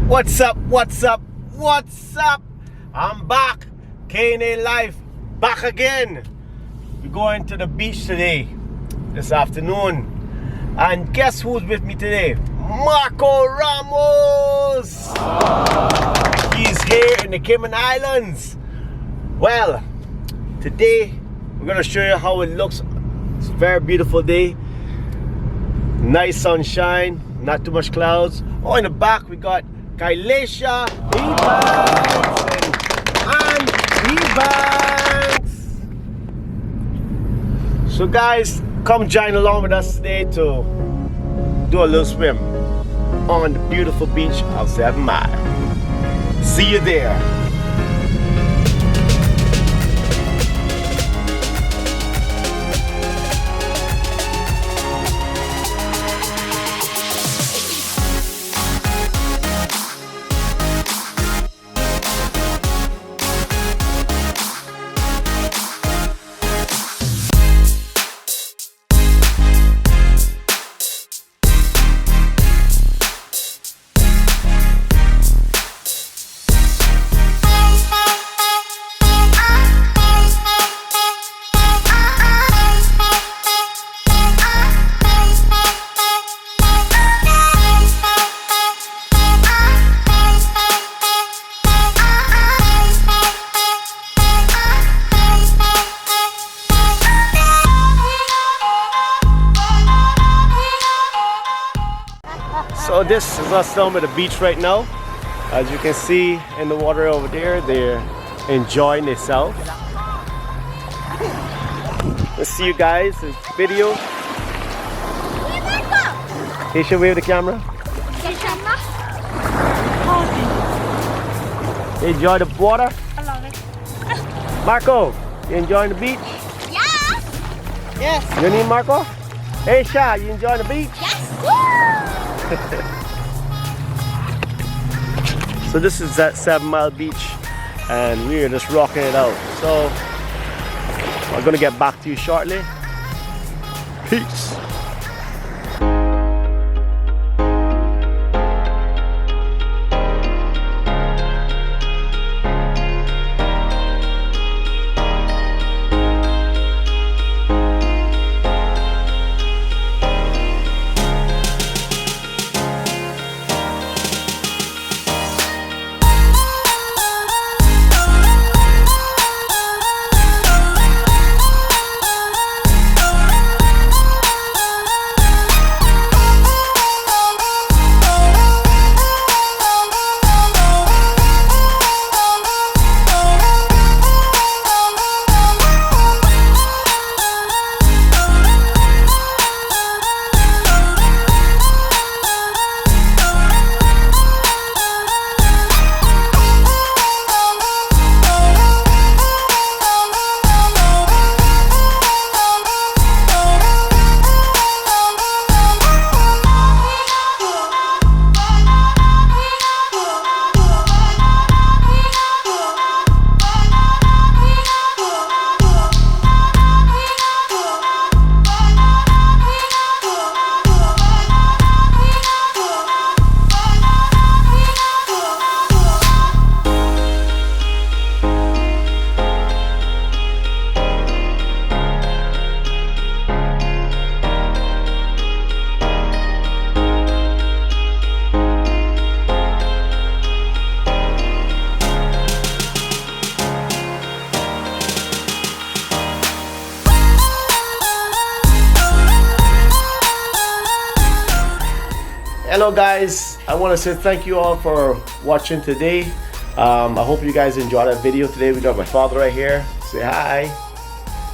What's up? What's up? What's up? I'm back. KNA Life back again. We're going to the beach today, this afternoon. And guess who's with me today? Marco Ramos. He's here in the Cayman Islands. Well, today we're going to show you how it looks. It's a very beautiful day. Nice sunshine, not too much clouds. Oh, in the back we got Kailasia Ebanks and Ebanks. So guys, come join along with us today to do a little swim on the beautiful beach of 7 Mile. See you there. So this is us down by the beach right now. As you can see in the water over there, they're enjoying themselves. Let's see you guys in video. Hey, should wave the camera. You enjoy the water? I love it. Marco, you enjoying the beach? Yes. Yes. Your name Marco? Hey Sha, you enjoying the beach? Yes. So this is at 7 Mile Beach and we're just rocking it out. So I'm gonna get back to you shortly. Peace. Hello guys, I want to say thank you all for watching today. I hope you guys enjoyed that video today. We got my father right here. Say hi.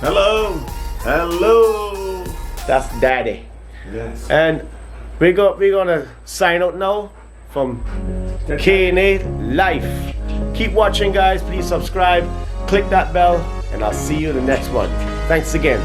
Hello. Hello. That's daddy. Yes. And we're gonna sign out now from KNA Life. Keep watching guys, please subscribe, click that bell, and I'll see you in the next one. Thanks again.